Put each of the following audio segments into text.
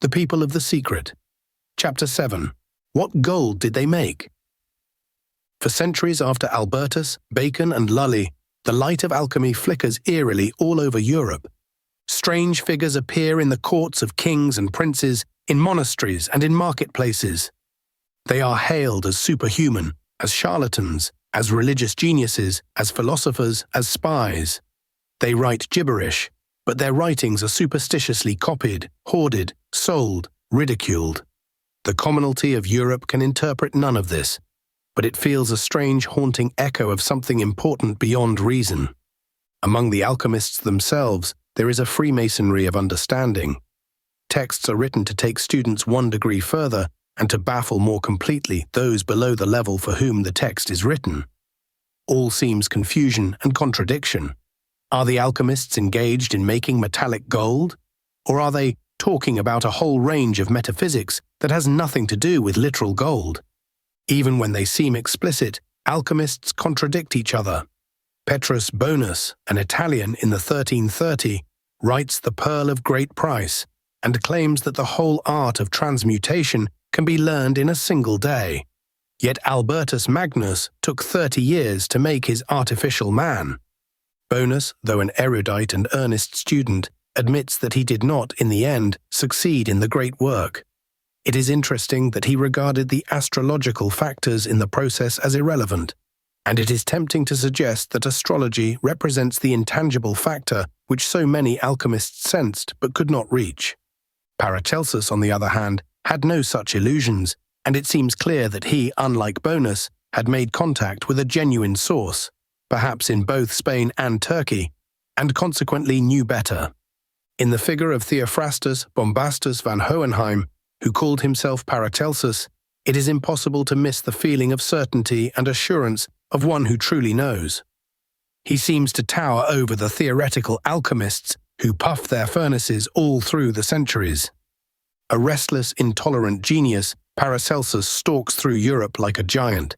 The People of the Secret. Chapter 7. What gold did they make? For centuries after Albertus, Bacon, and Lully, the light of alchemy flickers eerily all over Europe. Strange figures appear in the courts of kings and princes, in monasteries and in marketplaces. They are hailed as superhuman, as charlatans, as religious geniuses, as philosophers, as spies. They write gibberish, but their writings are superstitiously copied, hoarded, sold, ridiculed. The commonalty of Europe can interpret none of this, but it feels a strange, haunting echo of something important beyond reason. Among the alchemists themselves, there is a freemasonry of understanding. Texts are written to take students one degree further and to baffle more completely those below the level for whom the text is written. All seems confusion and contradiction. Are the alchemists engaged in making metallic gold? Or are they talking about a whole range of metaphysics that has nothing to do with literal gold? Even when they seem explicit, alchemists contradict each other. Petrus Bonus, an Italian in the 1330, writes The Pearl of Great Price and claims that the whole art of transmutation can be learned in a single day. Yet Albertus Magnus took 30 years to make his artificial man. Bonus, though an erudite and earnest student, admits that he did not, in the end, succeed in the great work. It is interesting that he regarded the astrological factors in the process as irrelevant, and it is tempting to suggest that astrology represents the intangible factor which so many alchemists sensed but could not reach. Paracelsus, on the other hand, had no such illusions, and it seems clear that he, unlike Bonus, had made contact with a genuine source, perhaps in both Spain and Turkey, and consequently knew better. In the figure of Theophrastus Bombastus van Hohenheim, who called himself Paracelsus, it is impossible to miss the feeling of certainty and assurance of one who truly knows. He seems to tower over the theoretical alchemists who puff their furnaces all through the centuries. A restless, intolerant genius, Paracelsus stalks through Europe like a giant,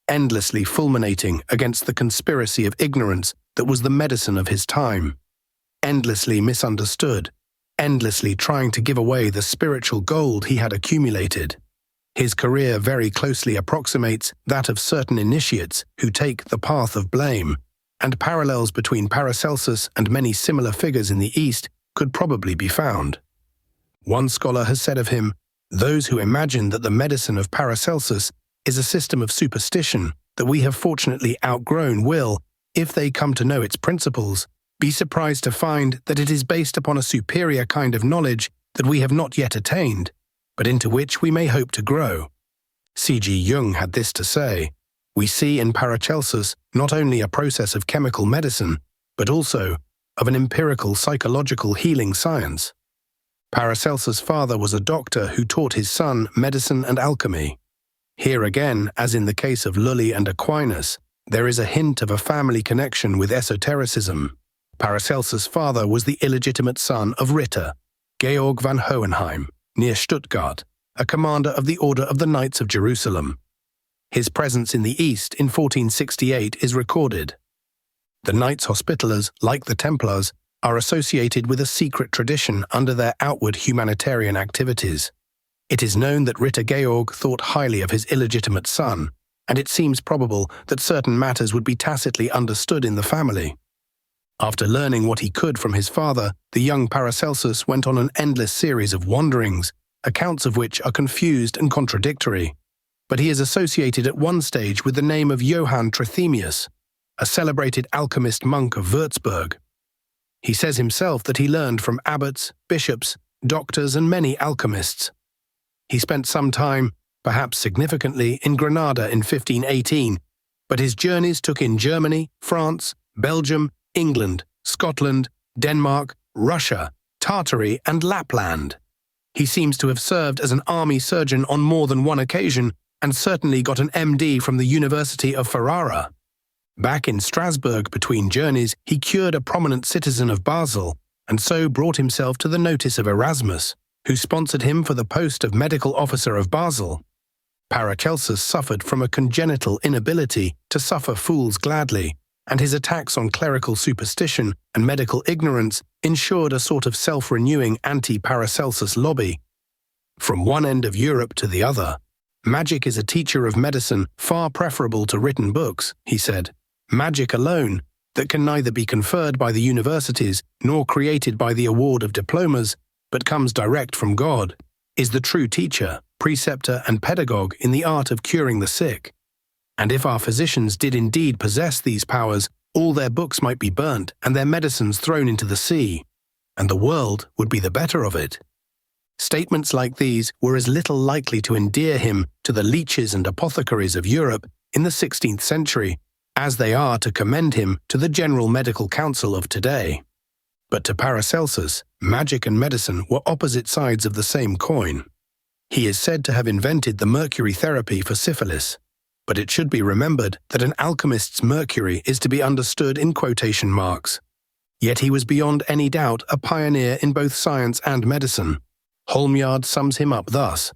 endlessly fulminating against the conspiracy of ignorance that was the medicine of his time, endlessly misunderstood, endlessly trying to give away the spiritual gold he had accumulated. His career very closely approximates that of certain initiates who take the path of blame, and parallels between Paracelsus and many similar figures in the East could probably be found. One scholar has said of him, "Those who imagine that the medicine of Paracelsus is a system of superstition that we have fortunately outgrown will, if they come to know its principles, be surprised to find that it is based upon a superior kind of knowledge that we have not yet attained, but into which we may hope to grow." C.G. Jung had this to say, "We see in Paracelsus not only a process of chemical medicine, but also of an empirical psychological healing science." Paracelsus' father was a doctor who taught his son medicine and alchemy. Here again, as in the case of Lully and Aquinas, there is a hint of a family connection with esotericism. Paracelsus' father was the illegitimate son of Ritter, Georg van Hohenheim, near Stuttgart, a commander of the Order of the Knights of Jerusalem. His presence in the East in 1468 is recorded. The Knights Hospitallers, like the Templars, are associated with a secret tradition under their outward humanitarian activities. It is known that Ritter Georg thought highly of his illegitimate son, and it seems probable that certain matters would be tacitly understood in the family. After learning what he could from his father, the young Paracelsus went on an endless series of wanderings, accounts of which are confused and contradictory. But he is associated at one stage with the name of Johann Trithemius, a celebrated alchemist monk of Würzburg. He says himself that he learned from abbots, bishops, doctors, and many alchemists. He spent some time, perhaps significantly, in Granada in 1518, but his journeys took in Germany, France, Belgium, England, Scotland, Denmark, Russia, Tartary, and Lapland. He seems to have served as an army surgeon on more than one occasion and certainly got an MD from the University of Ferrara. Back in Strasbourg between journeys, he cured a prominent citizen of Basel and so brought himself to the notice of Erasmus, who sponsored him for the post of medical officer of Basel. Paracelsus suffered from a congenital inability to suffer fools gladly, and his attacks on clerical superstition and medical ignorance ensured a sort of self-renewing anti-Paracelsus lobby, From one end of Europe to the other, magic is a teacher of medicine far preferable to written books, he said. Magic alone, that can neither be conferred by the universities nor created by the award of diplomas, but comes direct from God, is the true teacher, preceptor, and pedagogue in the art of curing the sick. And if our physicians did indeed possess these powers, all their books might be burnt and their medicines thrown into the sea, and the world would be the better of it. Statements like these were as little likely to endear him to the leeches and apothecaries of Europe in the 16th century as they are to commend him to the General Medical Council of today. But to Paracelsus, magic and medicine were opposite sides of the same coin. He is said to have invented the mercury therapy for syphilis, but it should be remembered that an alchemist's mercury is to be understood in quotation marks. Yet he was beyond any doubt a pioneer in both science and medicine. Holmyard sums him up thus: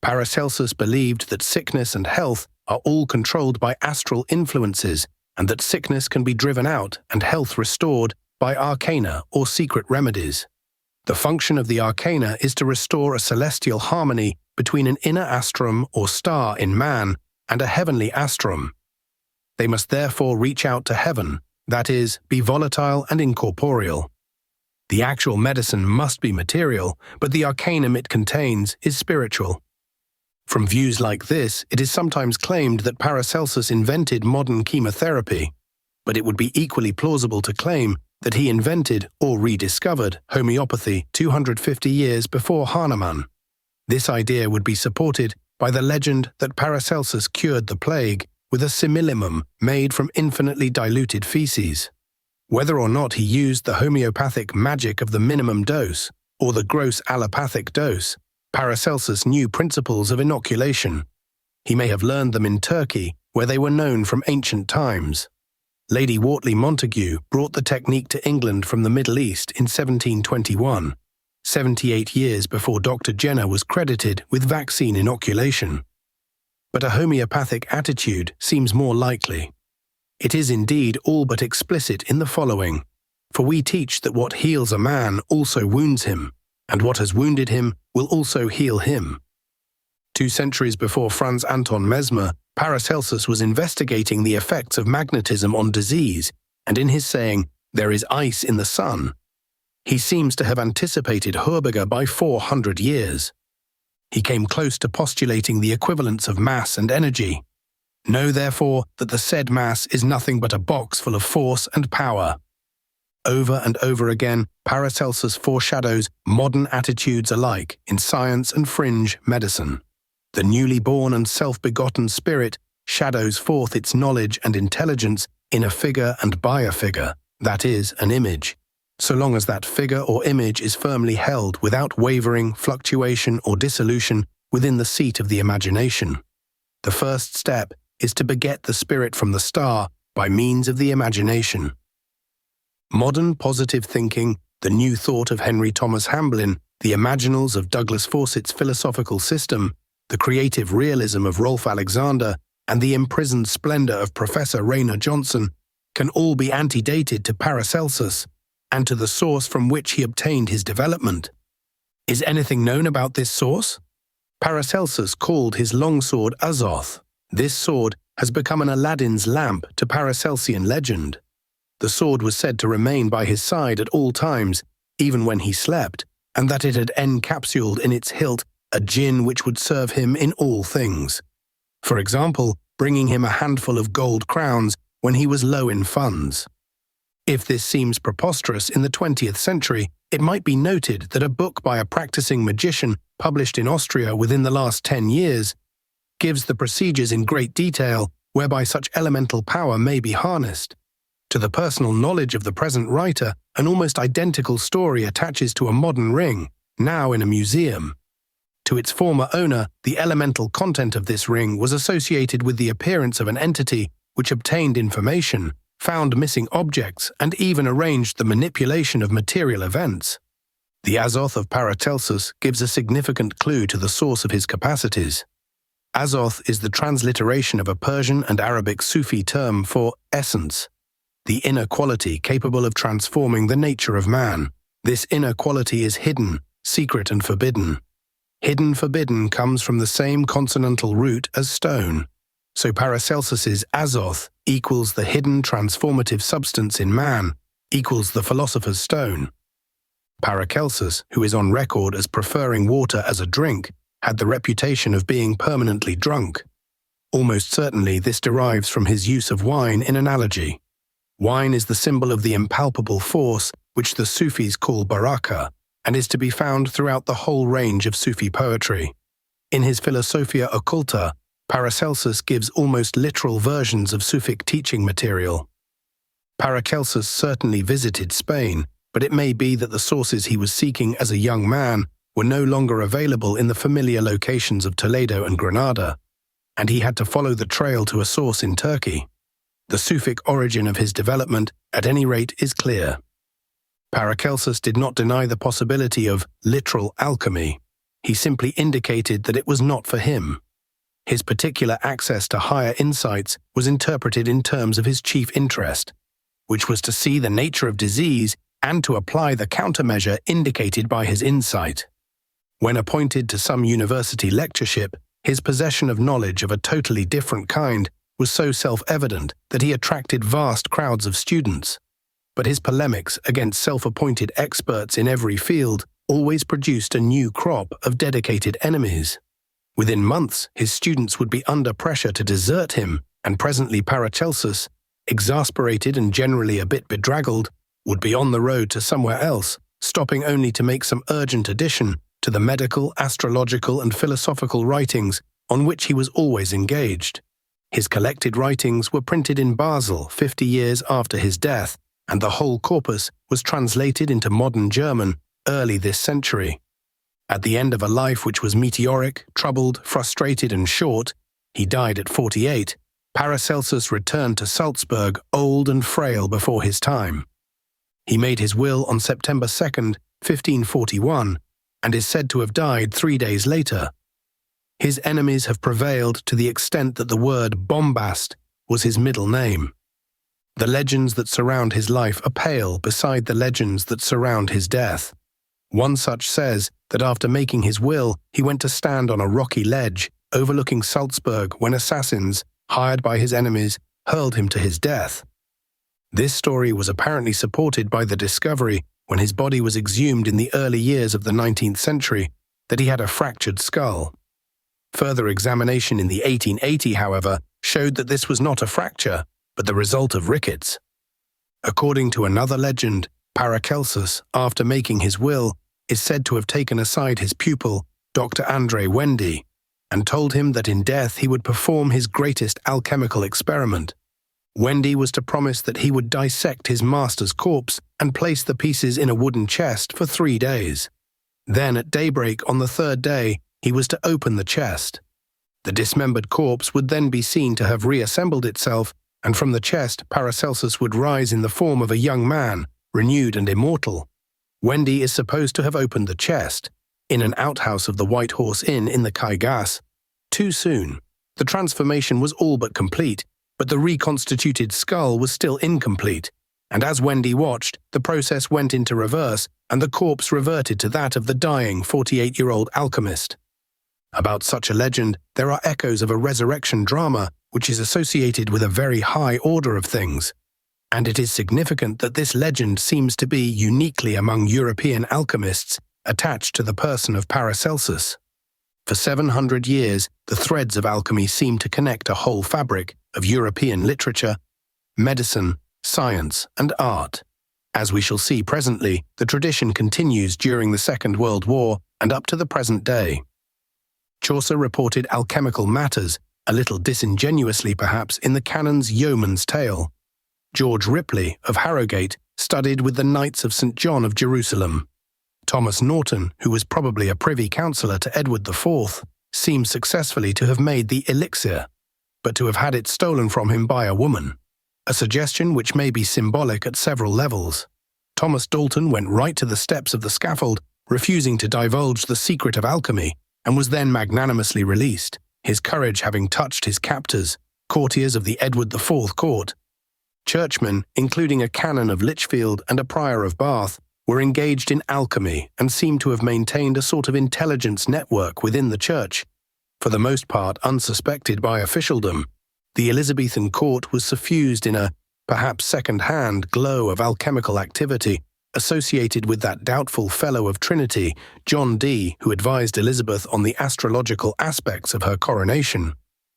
Paracelsus believed that sickness and health are all controlled by astral influences, and that sickness can be driven out and health restored by arcana or secret remedies. The function of the arcana is to restore a celestial harmony between an inner astrum or star in man and a heavenly astrum. They must therefore reach out to heaven, that is, be volatile and incorporeal. The actual medicine must be material, but the arcanum it contains is spiritual. From views like this, it is sometimes claimed that Paracelsus invented modern chemotherapy, but it would be equally plausible to claim that he invented or rediscovered homeopathy 250 years before Hahnemann. This idea would be supported by the legend that Paracelsus cured the plague with a similimum made from infinitely diluted feces. Whether or not he used the homeopathic magic of the minimum dose or the gross allopathic dose, Paracelsus knew principles of inoculation. He may have learned them in Turkey, where they were known from ancient times. Lady Wortley Montagu brought the technique to England from the Middle East in 1721, 78 years before Dr. Jenner was credited with vaccine inoculation. But a homeopathic attitude seems more likely. It is indeed all but explicit in the following: for we teach that what heals a man also wounds him, and what has wounded him will also heal him. 2 centuries before Franz Anton Mesmer, Paracelsus was investigating the effects of magnetism on disease, and in his saying, "There is ice in the sun," he seems to have anticipated Hörbiger by 400 years. He came close to postulating the equivalence of mass and energy. Know, therefore, that the said mass is nothing but a box full of force and power. Over and over again, Paracelsus foreshadows modern attitudes alike in science and fringe medicine. The newly born and self-begotten spirit shadows forth its knowledge and intelligence in a figure and by a figure, that is, an image, so long as that figure or image is firmly held without wavering, fluctuation, or dissolution within the seat of the imagination. The first step is to beget the spirit from the star by means of the imagination. Modern positive thinking, the new thought of Henry Thomas Hamblin, the imaginals of Douglas Fawcett's philosophical system, the creative realism of Rolf Alexander, and the imprisoned splendor of Professor Rayner Johnson can all be antedated to Paracelsus and to the source from which he obtained his development. Is anything known about this source? Paracelsus called his longsword Azoth. This sword has become an Aladdin's lamp to Paracelsian legend. The sword was said to remain by his side at all times, even when he slept, and that it had encapsuled in its hilt a djinn which would serve him in all things. For example, bringing him a handful of gold crowns when he was low in funds. If this seems preposterous in the 20th century, it might be noted that a book by a practicing magician published in Austria within the last 10 years gives the procedures in great detail whereby such elemental power may be harnessed. To the personal knowledge of the present writer, an almost identical story attaches to a modern ring, now in a museum. To its former owner, the elemental content of this ring was associated with the appearance of an entity which obtained information, found missing objects, and even arranged the manipulation of material events. The Azoth of Paracelsus gives a significant clue to the source of his capacities. Azoth is the transliteration of a Persian and Arabic Sufi term for essence, the inner quality capable of transforming the nature of man. This inner quality is hidden, secret, and forbidden. Hidden forbidden comes from the same consonantal root as stone, so Paracelsus's azoth equals the hidden transformative substance in man equals the philosopher's stone. Paracelsus, who is on record as preferring water as a drink, had the reputation of being permanently drunk. Almost certainly this derives from his use of wine in analogy. Wine is the symbol of the impalpable force which the Sufis call baraka, and is to be found throughout the whole range of Sufi poetry. In his Philosophia Occulta, Paracelsus gives almost literal versions of Sufic teaching material. Paracelsus certainly visited Spain, but it may be that the sources he was seeking as a young man were no longer available in the familiar locations of Toledo and Granada, and he had to follow the trail to a source in Turkey. The Sufic origin of his development, at any rate, is clear. Paracelsus did not deny the possibility of literal alchemy. He simply indicated that it was not for him. His particular access to higher insights was interpreted in terms of his chief interest, which was to see the nature of disease and to apply the countermeasure indicated by his insight. When appointed to some university lectureship, his possession of knowledge of a totally different kind was so self-evident that he attracted vast crowds of students. But his polemics against self-appointed experts in every field always produced a new crop of dedicated enemies. Within months, his students would be under pressure to desert him, and presently Paracelsus, exasperated and generally a bit bedraggled, would be on the road to somewhere else, stopping only to make some urgent addition to the medical, astrological, and philosophical writings on which he was always engaged. His collected writings were printed in Basel 50 years after his death, and the whole corpus was translated into modern German early this century. At the end of a life which was meteoric, troubled, frustrated, and short, he died at 48, Paracelsus returned to Salzburg old and frail before his time. He made his will on September 2nd, 1541, and is said to have died 3 days later. His enemies have prevailed to the extent that the word bombast was his middle name. The legends that surround his life are pale beside the legends that surround his death. One such says that after making his will, he went to stand on a rocky ledge overlooking Salzburg when assassins, hired by his enemies, hurled him to his death. This story was apparently supported by the discovery, when his body was exhumed in the early years of the 19th century, that he had a fractured skull. Further examination in the 1880, however, showed that this was not a fracture, but the result of rickets. According to another legend, Paracelsus, after making his will, is said to have taken aside his pupil, Dr. André Wendy, and told him that in death he would perform his greatest alchemical experiment. Wendy was to promise that he would dissect his master's corpse and place the pieces in a wooden chest for 3 days. Then at daybreak on the 3rd day, he was to open the chest. The dismembered corpse would then be seen to have reassembled itself, and from the chest Paracelsus would rise in the form of a young man, renewed and immortal. Wendy is supposed to have opened the chest, in an outhouse of the White Horse Inn in the Kaigas, too soon. The transformation was all but complete, but the reconstituted skull was still incomplete, and as Wendy watched, the process went into reverse and the corpse reverted to that of the dying 48-year-old alchemist. About such a legend, there are echoes of a resurrection drama which is associated with a very high order of things, and it is significant that this legend seems to be uniquely among European alchemists attached to the person of Paracelsus. For 700 years, the threads of alchemy seem to connect a whole fabric of European literature, medicine, science, and art. As we shall see presently, the tradition continues during the Second World War and up to the present day. Chaucer reported alchemical matters, a little disingenuously perhaps, in the canon's Yeoman's Tale. George Ripley of Harrogate studied with the Knights of St. John of Jerusalem. Thomas Norton, who was probably a privy councillor to Edward IV, seems successfully to have made the elixir, but to have had it stolen from him by a woman, a suggestion which may be symbolic at several levels. Thomas Dalton went right to the steps of the scaffold, refusing to divulge the secret of alchemy, and was then magnanimously released, his courage having touched his captors, courtiers of the Edward IV court. Churchmen, including a canon of Lichfield and a prior of Bath, were engaged in alchemy and seem to have maintained a sort of intelligence network within the church, for the most part unsuspected by officialdom. The Elizabethan court was suffused in a, perhaps second-hand, glow of alchemical activity associated with that doubtful Fellow of Trinity, John Dee, who advised Elizabeth on the astrological aspects of her coronation,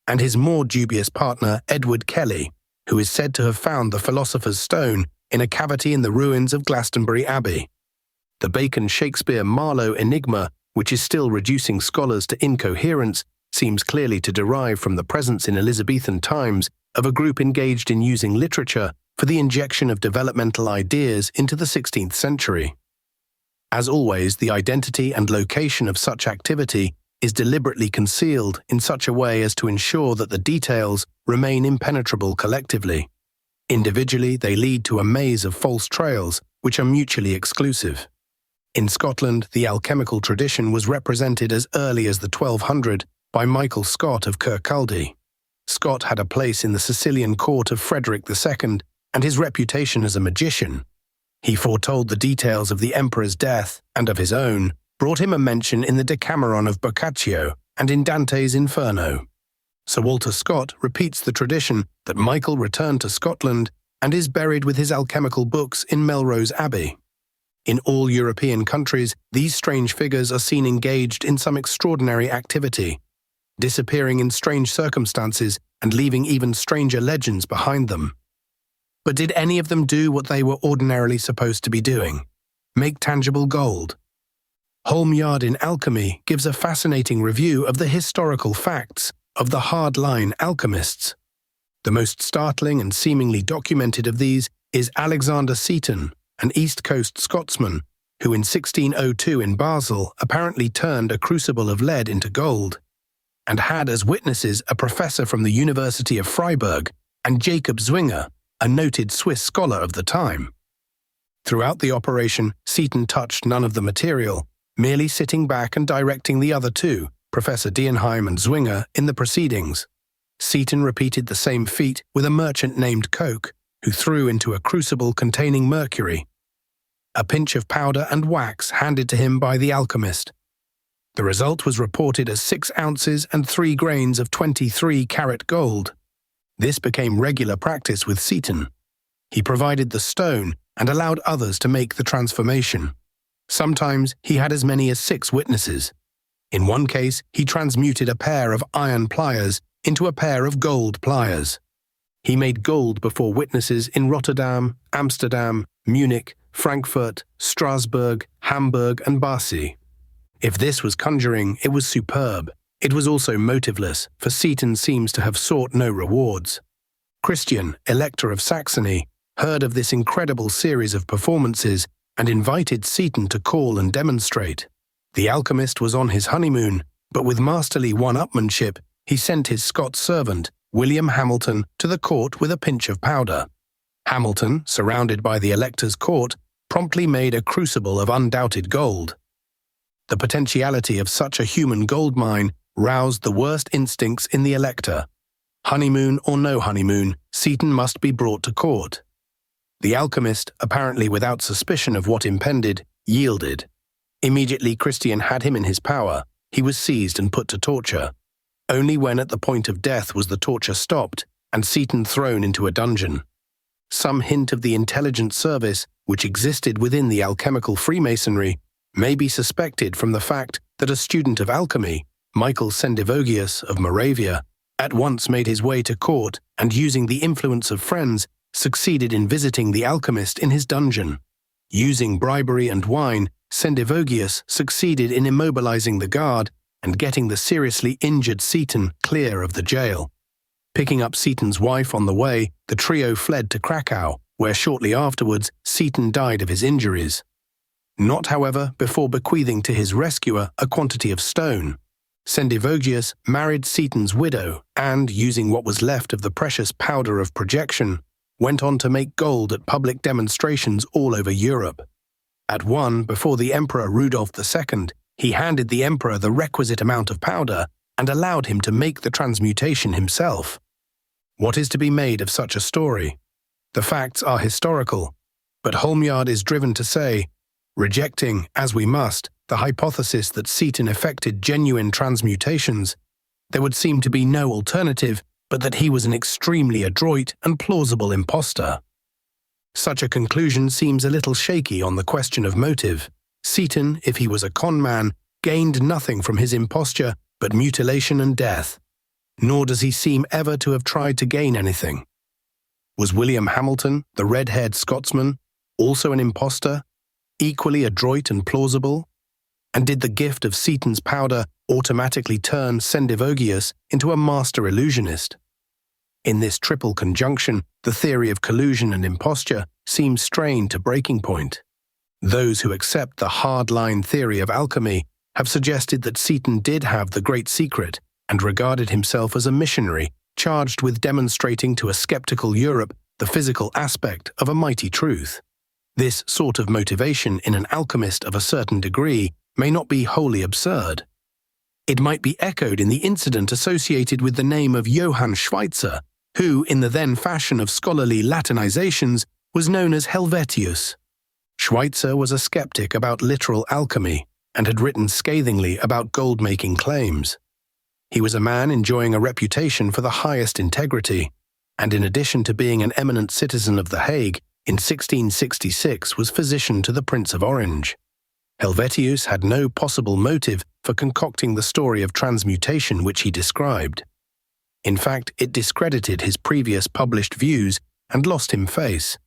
and his more dubious partner, Edward Kelly, who is said to have found the Philosopher's Stone in a cavity in the ruins of Glastonbury Abbey. The Bacon-Shakespeare-Marlowe enigma, which is still reducing scholars to incoherence, seems clearly to derive from the presence in Elizabethan times of a group engaged in using literature for the injection of developmental ideas into the 16th century. As always, the identity and location of such activity is deliberately concealed in such a way as to ensure that the details remain impenetrable collectively. Individually, they lead to a maze of false trails which are mutually exclusive. In Scotland, the alchemical tradition was represented as early as the 1200 by Michael Scott of Kirkcaldy. Scott had a place in the Sicilian court of Frederick II, and his reputation as a magician. He foretold the details of the emperor's death and of his own, brought him a mention in the Decameron of Boccaccio and in Dante's Inferno. Sir Walter Scott repeats the tradition that Michael returned to Scotland and is buried with his alchemical books in Melrose Abbey. In all European countries, these strange figures are seen engaged in some extraordinary activity, disappearing in strange circumstances and leaving even stranger legends behind them. But did any of them do what they were ordinarily supposed to be doing? Make tangible gold? Holmyard in Alchemy gives a fascinating review of the historical facts of the hardline alchemists. The most startling and seemingly documented of these is Alexander Seton, an East Coast Scotsman, who in 1602 in Basel apparently turned a crucible of lead into gold, and had as witnesses a professor from the University of Freiburg and Jacob Zwinger, a noted Swiss scholar of the time. Throughout the operation, Seton touched none of the material, merely sitting back and directing the other two, Professor Dienheim and Zwinger, in the proceedings. Seton repeated the same feat with a merchant named Koch, who threw into a crucible containing mercury a pinch of powder and wax handed to him by the alchemist. The result was reported as 6 ounces and 3 grains of 23-carat gold. This became regular practice with Seton. He provided the stone and allowed others to make the transformation. Sometimes he had as many as 6 witnesses. In one case, he transmuted a pair of iron pliers into a pair of gold pliers. He made gold before witnesses in Rotterdam, Amsterdam, Munich, Frankfurt, Strasbourg, Hamburg, and Barcy. If this was conjuring, it was superb. It was also motiveless, for Seton seems to have sought no rewards. Christian, Elector of Saxony, heard of this incredible series of performances and invited Seton to call and demonstrate. The alchemist was on his honeymoon, but with masterly one-upmanship, he sent his Scots servant, William Hamilton, to the court with a pinch of powder. Hamilton, surrounded by the elector's court, promptly made a crucible of undoubted gold. The potentiality of such a human gold mine roused the worst instincts in the elector. Honeymoon or no honeymoon, Seton must be brought to court. The alchemist, apparently without suspicion of what impended, yielded. Immediately Christian had him in his power, he was seized and put to torture. Only when at the point of death was the torture stopped and Seton thrown into a dungeon. Some hint of the intelligent service which existed within the alchemical Freemasonry may be suspected from the fact that a student of alchemy, Michael Sendivogius of Moravia, at once made his way to court and, using the influence of friends, succeeded in visiting the alchemist in his dungeon. Using bribery and wine, Sendivogius succeeded in immobilizing the guard and getting the seriously injured Seton clear of the jail. Picking up Seton's wife on the way, the trio fled to Krakow, where shortly afterwards Seton died of his injuries. Not, however, before bequeathing to his rescuer a quantity of stone. Sendivogius married Seton's widow and, using what was left of the precious powder of projection, went on to make gold at public demonstrations all over Europe. At one, before the Emperor Rudolph II, he handed the emperor the requisite amount of powder and allowed him to make the transmutation himself. What is to be made of such a story? The facts are historical, but Holmyard is driven to say, Rejecting, as we must, the hypothesis that Seton effected genuine transmutations, there would seem to be no alternative but that he was an extremely adroit and plausible impostor. Such a conclusion seems a little shaky on the question of motive. Seton, if he was a con man, gained nothing from his imposture but mutilation and death, nor does he seem ever to have tried to gain anything. Was William Hamilton, the red-haired Scotsman, also an impostor, equally adroit and plausible? And did the gift of Seton's powder automatically turn Sendivogius into a master illusionist? In this triple conjunction, the theory of collusion and imposture seems strained to breaking point. Those who accept the hard-line theory of alchemy have suggested that Seton did have the great secret and regarded himself as a missionary charged with demonstrating to a skeptical Europe the physical aspect of a mighty truth. This sort of motivation in an alchemist of a certain degree may not be wholly absurd. It might be echoed in the incident associated with the name of Johann Schweitzer, who, in the then fashion of scholarly Latinizations, was known as Helvetius. Schweitzer was a skeptic about literal alchemy and had written scathingly about gold-making claims. He was a man enjoying a reputation for the highest integrity, and in addition to being an eminent citizen of The Hague, in 1666 was physician to the Prince of Orange. Helvetius had no possible motive for concocting the story of transmutation which he described. In fact, it discredited his previous published views and lost him face.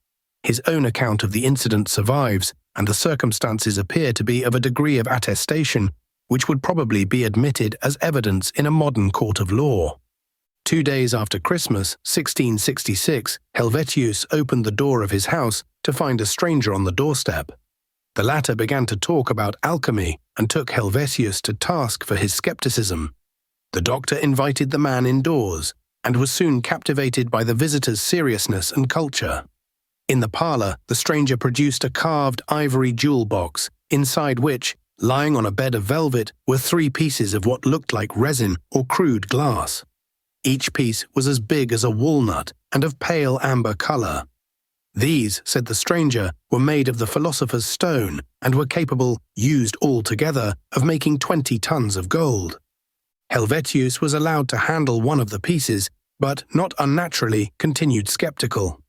His own account of the incident survives, and the circumstances appear to be of a degree of attestation which would probably be admitted as evidence in a modern court of law. 2 days after Christmas, 1666, Helvetius opened the door of his house to find a stranger on the doorstep. The latter began to talk about alchemy and took Helvetius to task for his skepticism. The doctor invited the man indoors and was soon captivated by the visitor's seriousness and culture. In the parlor, the stranger produced a carved ivory jewel box, inside which, lying on a bed of velvet, were 3 pieces of what looked like resin or crude glass. Each piece was as big as a walnut and of pale amber color. These, said the stranger, were made of the philosopher's stone and were capable, used all together, of making 20 tons of gold. Helvetius was allowed to handle one of the pieces, but, not unnaturally, continued skeptical.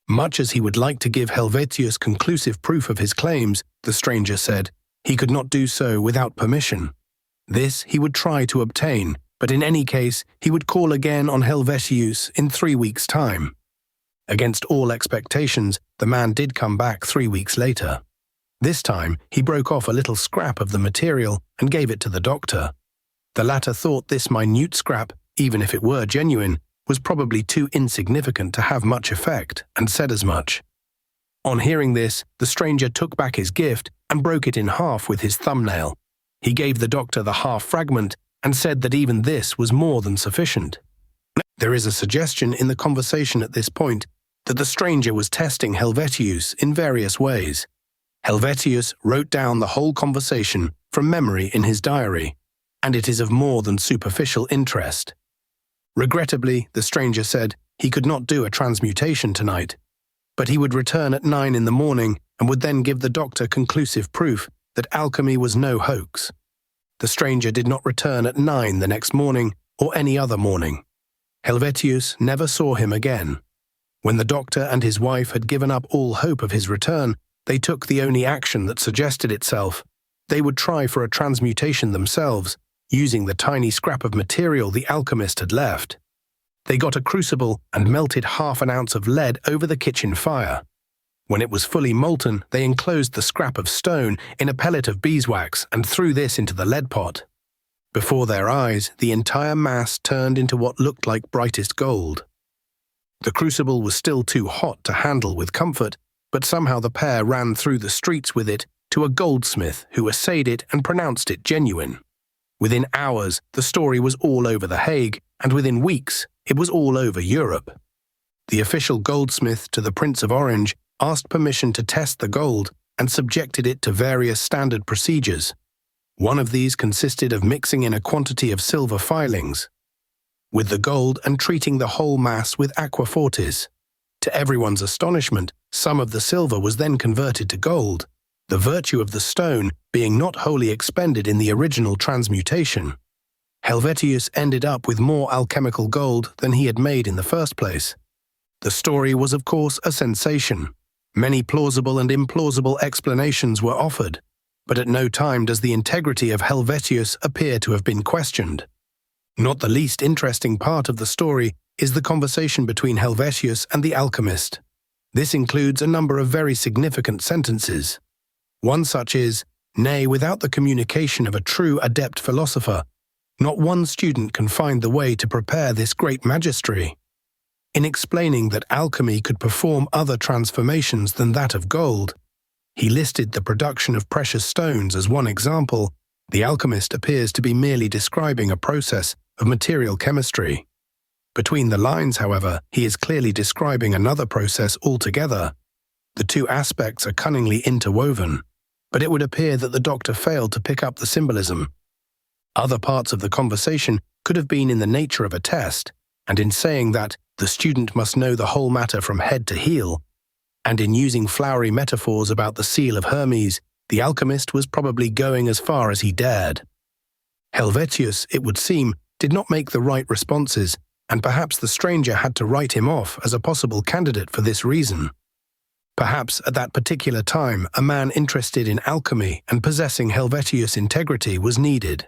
Much as he would like to give Helvetius conclusive proof of his claims, the stranger said, he could not do so without permission. This he would try to obtain, but in any case he would call again on Helvetius in 3 weeks' time. Against all expectations, the man did come back 3 weeks later. This time he broke off a little scrap of the material and gave it to the doctor. The latter thought this minute scrap, even if it were genuine, was probably too insignificant to have much effect, and said as much. On hearing this, the stranger took back his gift and broke it in half with his thumbnail. He gave the doctor the half fragment and said that even this was more than sufficient. There is a suggestion in the conversation at this point that the stranger was testing Helvetius in various ways. Helvetius wrote down the whole conversation from memory in his diary, and it is of more than superficial interest. Regrettably, the stranger said he could not do a transmutation tonight, but he would return at 9 in the morning and would then give the doctor conclusive proof that alchemy was no hoax. The stranger did not return at 9 the next morning or any other morning. Helvetius never saw him again. When the doctor and his wife had given up all hope of his return, they took the only action that suggested itself. They would try for a transmutation themselves, using the tiny scrap of material the alchemist had left. They got a crucible and melted half an ounce of lead over the kitchen fire. When it was fully molten, they enclosed the scrap of stone in a pellet of beeswax and threw this into the lead pot. Before their eyes, the entire mass turned into what looked like brightest gold. The crucible was still too hot to handle with comfort, but somehow the pair ran through the streets with it to a goldsmith who assayed it and pronounced it genuine. Within hours, the story was all over The Hague, and within weeks, it was all over Europe. The official goldsmith to the Prince of Orange asked permission to test the gold and subjected it to various standard procedures. One of these consisted of mixing in a quantity of silver filings with the gold and treating the whole mass with aqua fortis. To everyone's astonishment, some of the silver was then converted to gold, the virtue of the stone being not wholly expended in the original transmutation. Helvetius ended up with more alchemical gold than he had made in the first place. The story was, of course, a sensation. Many plausible and implausible explanations were offered, but at no time does the integrity of Helvetius appear to have been questioned. Not the least interesting part of the story is the conversation between Helvetius and the alchemist. This includes a number of very significant sentences. One such is, "Nay, without the communication of a true adept philosopher, not one student can find the way to prepare this great magistery." In explaining that alchemy could perform other transformations than that of gold, he listed the production of precious stones as one example. The alchemist appears to be merely describing a process of material chemistry. Between the lines, however, he is clearly describing another process altogether. The two aspects are cunningly interwoven, but it would appear that the doctor failed to pick up the symbolism. Other parts of the conversation could have been in the nature of a test, and in saying that the student must know the whole matter from head to heel, and in using flowery metaphors about the seal of Hermes, the alchemist was probably going as far as he dared. Helvetius, it would seem, did not make the right responses, and perhaps the stranger had to write him off as a possible candidate for this reason. Perhaps at that particular time a man interested in alchemy and possessing Helvetius' integrity was needed.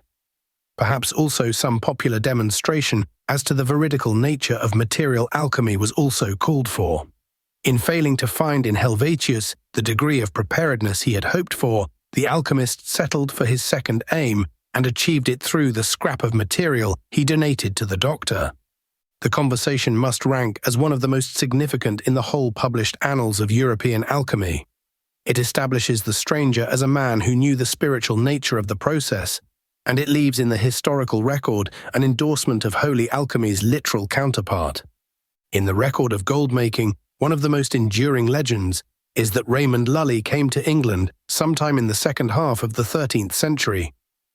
Perhaps also some popular demonstration as to the veridical nature of material alchemy was also called for. In failing to find in Helvetius the degree of preparedness he had hoped for, the alchemist settled for his second aim and achieved it through the scrap of material he donated to the doctor. The conversation must rank as one of the most significant in the whole published annals of European alchemy. It establishes the stranger as a man who knew the spiritual nature of the process, and it leaves in the historical record an endorsement of holy alchemy's literal counterpart. In the record of gold-making, one of the most enduring legends is that Raymond Lully came to England sometime in the second half of the 13th century,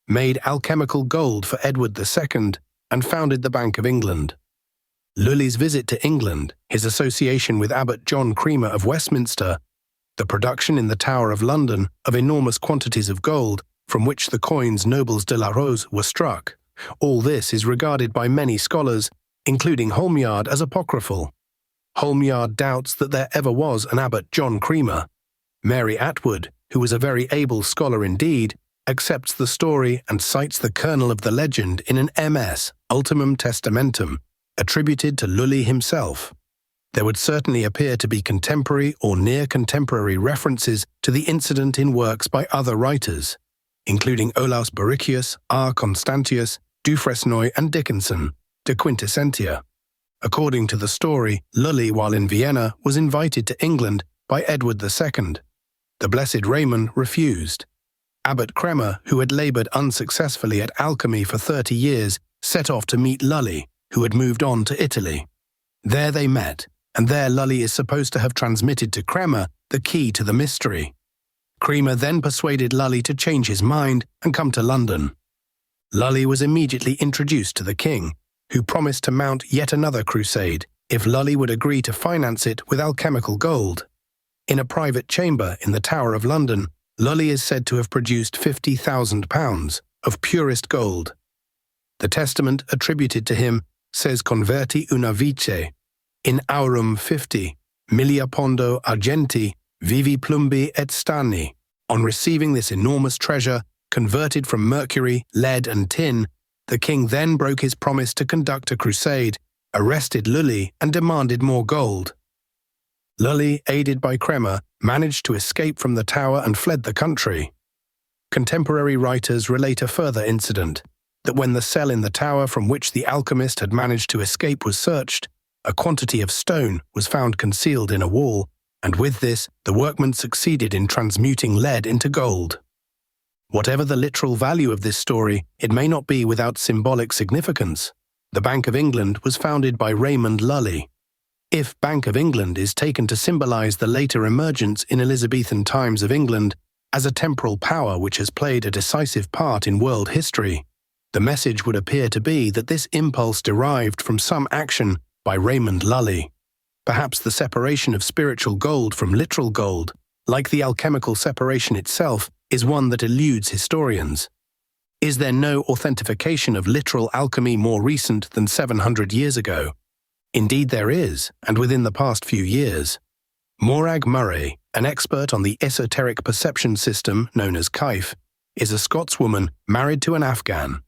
made alchemical gold for Edward II, and founded the Bank of England. Lully's visit to England, his association with Abbot John Cremer of Westminster, the production in the Tower of London of enormous quantities of gold from which the coins Nobles de la Rose were struck, all this is regarded by many scholars, including Holmyard, as apocryphal. Holmyard doubts that there ever was an Abbot John Cremer. Mary Atwood, who was a very able scholar indeed, accepts the story and cites the kernel of the legend in an MS, Ultimum Testamentum, attributed to Lully himself. There would certainly appear to be contemporary or near-contemporary references to the incident in works by other writers, including Olaus Borrichius, R. Constantius, Dufresnoy and Dickinson, De Quintessentia. According to the story, Lully, while in Vienna, was invited to England by Edward II. The Blessed Raymond refused. Abbot Cremer, who had laboured unsuccessfully at alchemy for 30 years, set off to meet Lully, who had moved on to Italy. There they met, and there Lully is supposed to have transmitted to Cremer the key to the mystery. Cremer then persuaded Lully to change his mind and come to London. Lully was immediately introduced to the king, who promised to mount yet another crusade if Lully would agree to finance it with alchemical gold. In a private chamber in the Tower of London, Lully is said to have produced £50,000 of purest gold. The testament attributed to him says converti una vice, in aurum 50, milia pondo argenti, vivi plumbi et stani. On receiving this enormous treasure, converted from mercury, lead and tin, the king then broke his promise to conduct a crusade, arrested Lully and demanded more gold. Lully, aided by Cremer, managed to escape from the tower and fled the country. Contemporary writers relate a further incident, that when the cell in the tower from which the alchemist had managed to escape was searched, a quantity of stone was found concealed in a wall, and with this the workmen succeeded in transmuting lead into gold. Whatever the literal value of this story, it may not be without symbolic significance. The Bank of England was founded by Raymond Lully. If Bank of England is taken to symbolize the later emergence in Elizabethan times of England as a temporal power which has played a decisive part in world history, the message would appear to be that this impulse derived from some action by Raymond Lully. Perhaps the separation of spiritual gold from literal gold, like the alchemical separation itself, is one that eludes historians. Is there no authentication of literal alchemy more recent than 700 years ago? Indeed there is, and within the past few years. Morag Murray, an expert on the esoteric perception system known as Kaif, is a Scotswoman married to an Afghan.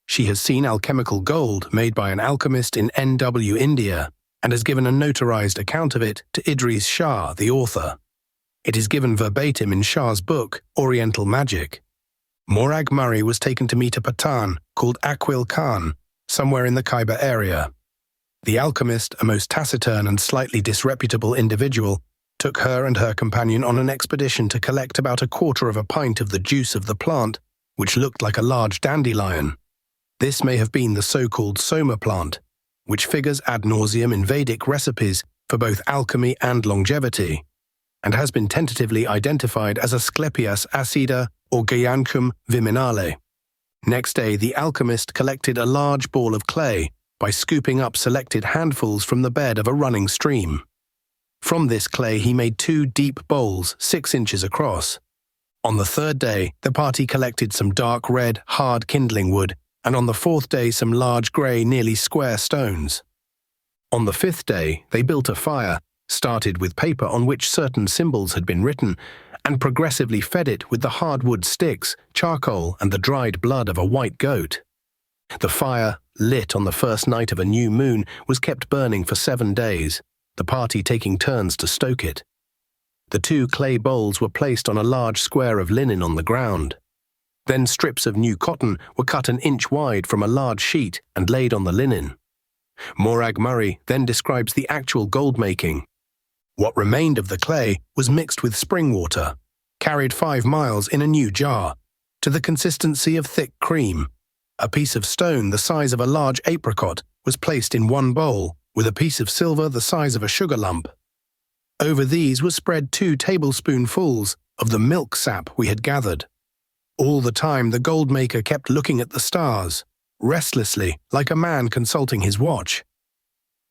She has seen alchemical gold made by an alchemist in NW, India, and has given a notarized account of it to Idries Shah, the author. It is given verbatim in Shah's book, Oriental Magic. Morag Murray was taken to meet a Pathan called Aqil Khan, somewhere in the Khyber area. The alchemist, a most taciturn and slightly disreputable individual, took her and her companion on an expedition to collect about a quarter of a pint of the juice of the plant, which looked like a large dandelion. This may have been the so-called soma plant, which figures ad nauseum in Vedic recipes for both alchemy and longevity, and has been tentatively identified as Asclepias acida or Gaiancum viminale. Next day, the alchemist collected a large ball of clay by scooping up selected handfuls from the bed of a running stream. From this clay he made 2 deep bowls 6 inches across. On the 3rd day, the party collected some dark red, hard kindling wood, and on the 4th day some large grey, nearly square stones. On the 5th day, they built a fire, started with paper on which certain symbols had been written, and progressively fed it with the hardwood sticks, charcoal, and the dried blood of a white goat. The fire, lit on the first night of a new moon, was kept burning for 7 days, the party taking turns to stoke it. The 2 clay bowls were placed on a large square of linen on the ground. Then strips of new cotton were cut an inch wide from a large sheet and laid on the linen. Morag Murray then describes the actual gold making. What remained of the clay was mixed with spring water, carried 5 miles in a new jar, to the consistency of thick cream. A piece of stone the size of a large apricot was placed in one bowl, with a piece of silver the size of a sugar lump. Over these was spread 2 tablespoonfuls of the milk sap we had gathered. All the time the gold maker kept looking at the stars, restlessly, like a man consulting his watch.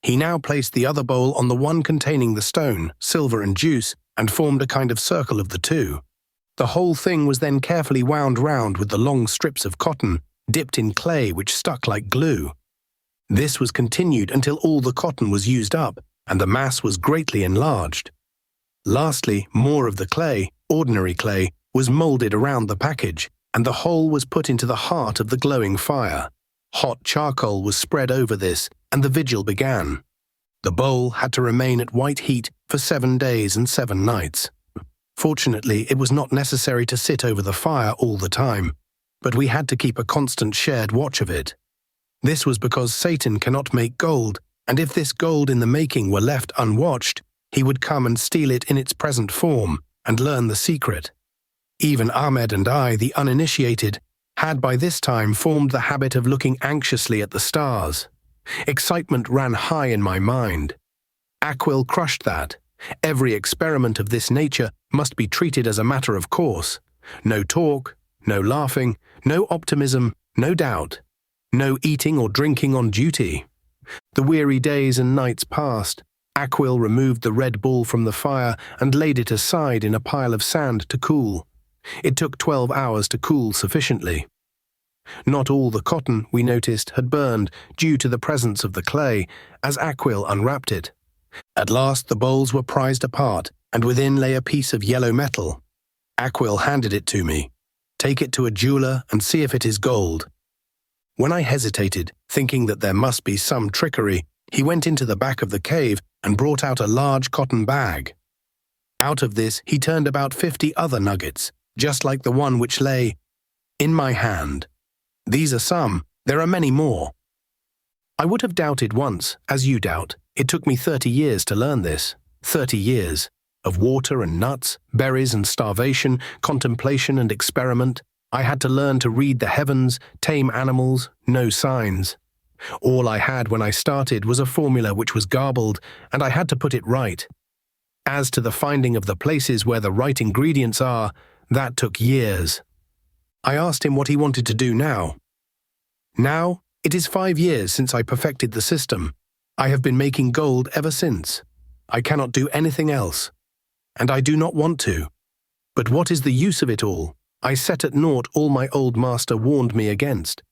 He now placed the other bowl on the one containing the stone, silver and juice, and formed a kind of circle of the 2. The whole thing was then carefully wound round with the long strips of cotton, dipped in clay which stuck like glue. This was continued until all the cotton was used up, and the mass was greatly enlarged. Lastly, more of the clay, ordinary clay, was moulded around the package, and the whole was put into the heart of the glowing fire. Hot charcoal was spread over this, and the vigil began. The bowl had to remain at white heat for 7 days and 7 nights. Fortunately, it was not necessary to sit over the fire all the time, but we had to keep a constant shared watch of it. This was because Satan cannot make gold, and if this gold in the making were left unwatched, he would come and steal it in its present form and learn the secret. Even Ahmed and I, the uninitiated, had by this time formed the habit of looking anxiously at the stars. Excitement ran high in my mind. Aqil crushed that. Every experiment of this nature must be treated as a matter of course. No talk, no laughing, no optimism, no doubt. No eating or drinking on duty. The weary days and nights passed. Aqil removed the red ball from the fire and laid it aside in a pile of sand to cool. It took 12 hours to cool sufficiently. Not all the cotton, we noticed, had burned due to the presence of the clay, as Aqil unwrapped it. At last the bowls were prized apart, and within lay a piece of yellow metal. Aqil handed it to me. Take it to a jeweler and see if it is gold. When I hesitated, thinking that there must be some trickery, he went into the back of the cave and brought out a large cotton bag. Out of this he turned about 50 other nuggets, just like the one which lay in my hand. These are some, there are many more. I would have doubted once, as you doubt. It took me 30 years to learn this. 30 years of water and nuts, berries and starvation, contemplation and experiment. I had to learn to read the heavens, tame animals, know signs. All I had when I started was a formula which was garbled, and I had to put it right. As to the finding of the places where the right ingredients are, that took years. I asked him what he wanted to do now. Now, it is 5 years since I perfected the system. I have been making gold ever since. I cannot do anything else. And I do not want to. But what is the use of it all? I set at naught all my old master warned me against.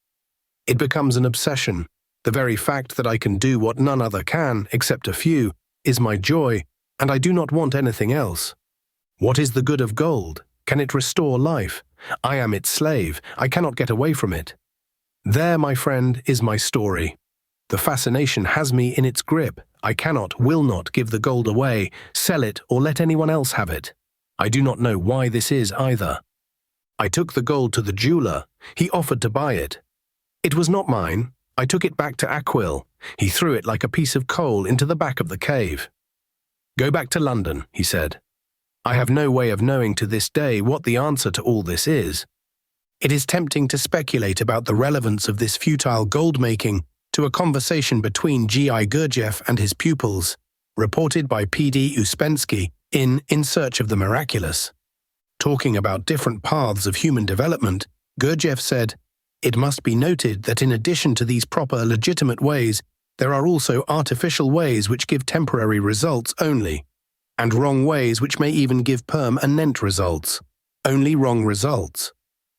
It becomes an obsession. The very fact that I can do what none other can, except a few, is my joy, and I do not want anything else. What is the good of gold? Can it restore life? I am its slave. I cannot get away from it. There, my friend, is my story. The fascination has me in its grip. I cannot, will not give the gold away, sell it, or let anyone else have it. I do not know why this is either. I took the gold to the jeweler. He offered to buy it. It was not mine. I took it back to Aquil. He threw it like a piece of coal into the back of the cave. Go back to London, he said. I have no way of knowing to this day what the answer to all this is. It is tempting to speculate about the relevance of this futile gold-making to a conversation between G.I. Gurdjieff and his pupils, reported by P.D. Uspensky In Search of the Miraculous. Talking about different paths of human development, Gurdjieff said, "It must be noted that in addition to these proper legitimate ways, there are also artificial ways which give temporary results only, and wrong ways which may even give permanent results, only wrong results.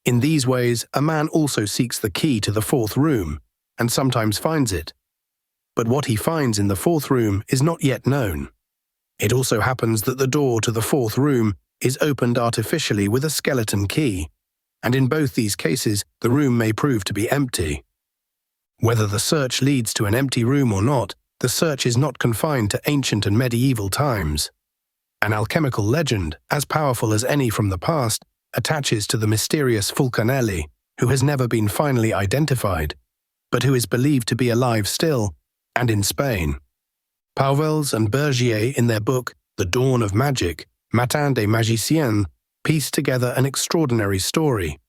In these ways, a man also seeks the key to the fourth room, and sometimes finds it. But what he finds in the fourth room is not yet known. It also happens that the door to the fourth room is opened artificially with a skeleton key, and in both these cases the room may prove to be empty. Whether the search leads to an empty room or not, the search is not confined to ancient and medieval times. An alchemical legend, as powerful as any from the past, attaches to the mysterious Fulcanelli, who has never been finally identified, but who is believed to be alive still, and in Spain. Pauwels and Bergier, in their book The Dawn of Magic, Matin des Magiciens, pieced together an extraordinary story,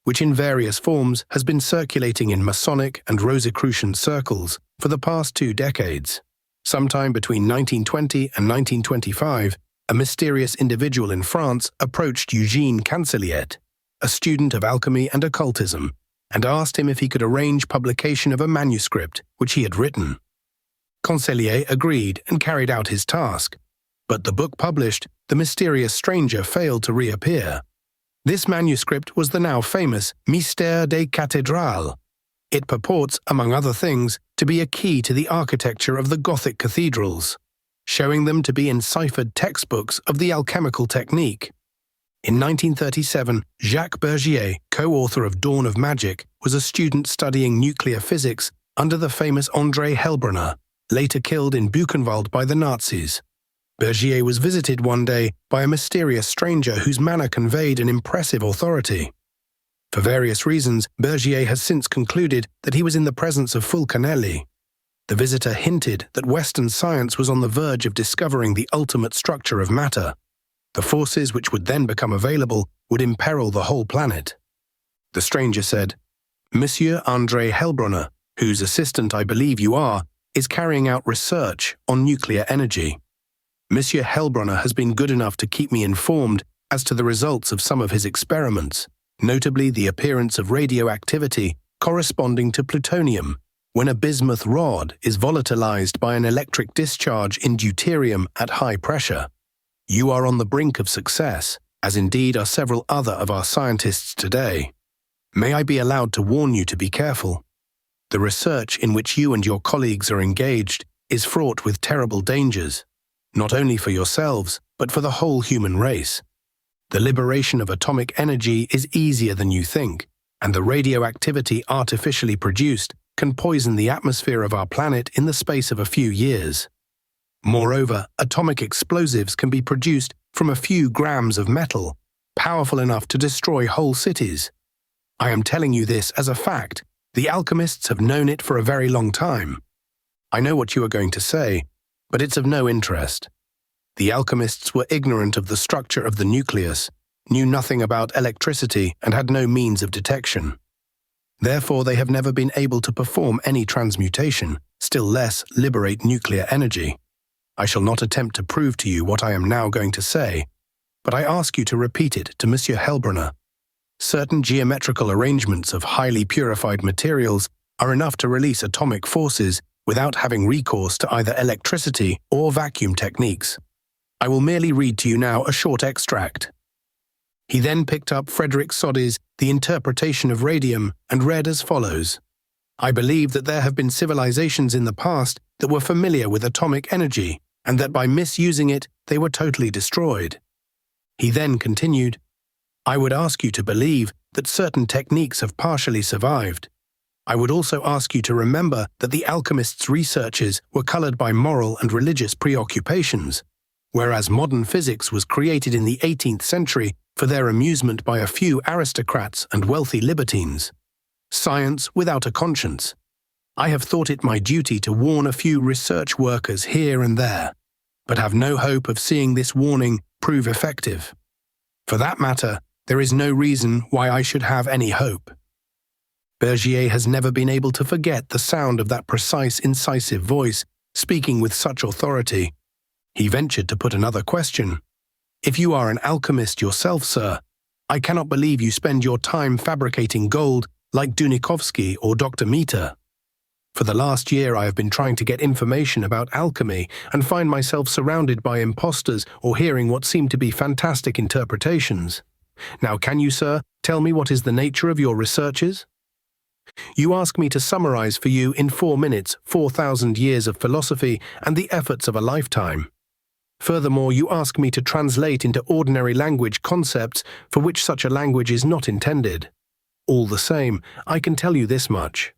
which in various forms has been circulating in Masonic and Rosicrucian circles for the past 2 decades. Sometime between 1920 and 1925, a mysterious individual in France approached Eugène Cancelliet, a student of alchemy and occultism, and asked him if he could arrange publication of a manuscript which he had written. Cancelliet agreed and carried out his task, but the book published, the mysterious stranger failed to reappear. This manuscript was the now famous Mystère des Cathédrales. It purports, among other things, to be a key to the architecture of the Gothic cathedrals, showing them to be enciphered textbooks of the alchemical technique. In 1937, Jacques Bergier, co-author of Dawn of Magic, was a student studying nuclear physics under the famous André Hellbrunner, later killed in Buchenwald by the Nazis. Bergier was visited one day by a mysterious stranger whose manner conveyed an impressive authority. For various reasons, Bergier has since concluded that he was in the presence of Fulcanelli. The visitor hinted that Western science was on the verge of discovering the ultimate structure of matter. The forces which would then become available would imperil the whole planet. The stranger said, "Monsieur André Hellbrunner, whose assistant I believe you are, is carrying out research on nuclear energy. Monsieur Hellbrunner has been good enough to keep me informed as to the results of some of his experiments, notably the appearance of radioactivity corresponding to plutonium, when a bismuth rod is volatilized by an electric discharge in deuterium at high pressure. You are on the brink of success, as indeed are several other of our scientists today. May I be allowed to warn you to be careful? The research in which you and your colleagues are engaged is fraught with terrible dangers, not only for yourselves, but for the whole human race. The liberation of atomic energy is easier than you think, and the radioactivity artificially produced can poison the atmosphere of our planet in the space of a few years. Moreover, atomic explosives can be produced from a few grams of metal, powerful enough to destroy whole cities. I am telling you this as a fact. The alchemists have known it for a very long time. I know what you are going to say, but it's of no interest. The alchemists were ignorant of the structure of the nucleus, knew nothing about electricity, and had no means of detection. Therefore, they have never been able to perform any transmutation, still less liberate nuclear energy. I shall not attempt to prove to you what I am now going to say, but I ask you to repeat it to Monsieur Hellbrunner. Certain geometrical arrangements of highly purified materials are enough to release atomic forces without having recourse to either electricity or vacuum techniques. I will merely read to you now a short extract. He then picked up Frederick Soddy's The Interpretation of Radium and read as follows: "I believe that there have been civilizations in the past that were familiar with atomic energy, and that by misusing it, they were totally destroyed." He then continued, "I would ask you to believe that certain techniques have partially survived. I would also ask you to remember that the alchemists' researches were colored by moral and religious preoccupations, whereas modern physics was created in the 18th century for their amusement by a few aristocrats and wealthy libertines. Science without a conscience. I have thought it my duty to warn a few research workers here and there, but have no hope of seeing this warning prove effective. For that matter, there is no reason why I should have any hope." Bergier has never been able to forget the sound of that precise, incisive voice, speaking with such authority. He ventured to put another question. "If you are an alchemist yourself, sir, I cannot believe you spend your time fabricating gold like Dunikovsky or Dr. Meter. For the last year I have been trying to get information about alchemy and find myself surrounded by impostors or hearing what seem to be fantastic interpretations. Now can you, sir, tell me what is the nature of your researches? You ask me to summarize for you in 4 minutes 4,000 years of philosophy and the efforts of a lifetime. Furthermore, you ask me to translate into ordinary language concepts for which such a language is not intended. All the same, I can tell you this much.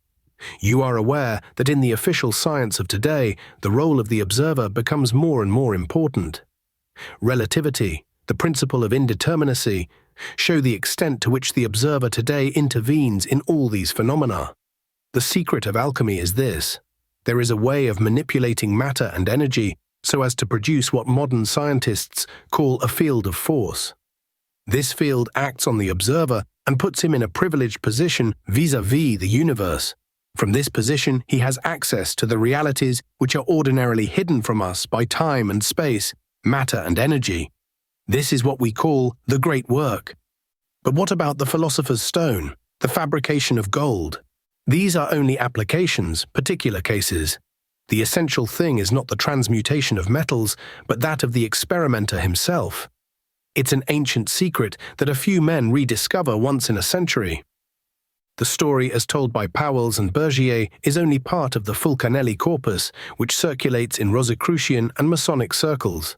You are aware that in the official science of today, the role of the observer becomes more and more important. Relativity, the principle of indeterminacy, show the extent to which the observer today intervenes in all these phenomena. The secret of alchemy is this: there is a way of manipulating matter and energy so as to produce what modern scientists call a field of force. This field acts on the observer and puts him in a privileged position vis-à-vis the universe. From this position, he has access to the realities which are ordinarily hidden from us by time and space, matter and energy. This is what we call the great work. But what about the philosopher's stone, the fabrication of gold? These are only applications, particular cases. The essential thing is not the transmutation of metals, but that of the experimenter himself. It's an ancient secret that a few men rediscover once in a century. The story as told by Pauwels and Bergier is only part of the Fulcanelli corpus, which circulates in Rosicrucian and Masonic circles.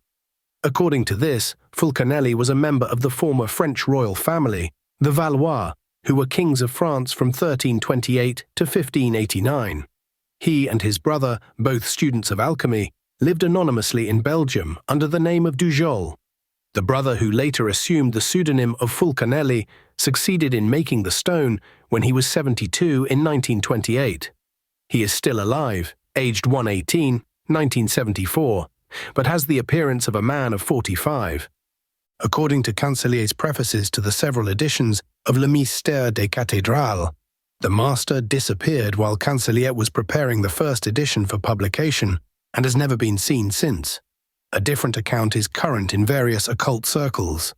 According to this, Fulcanelli was a member of the former French royal family, the Valois, who were kings of France from 1328 to 1589. He and his brother, both students of alchemy, lived anonymously in Belgium under the name of Dujol. The brother, who later assumed the pseudonym of Fulcanelli, succeeded in making the stone when he was 72 in 1928. He is still alive, aged 118, 1974, but has the appearance of a man of 45. According to Cancelier's prefaces to the several editions of Le Mystère des Cathédrales, the master disappeared while Cancelier was preparing the first edition for publication and has never been seen since. A different account is current in various occult circles.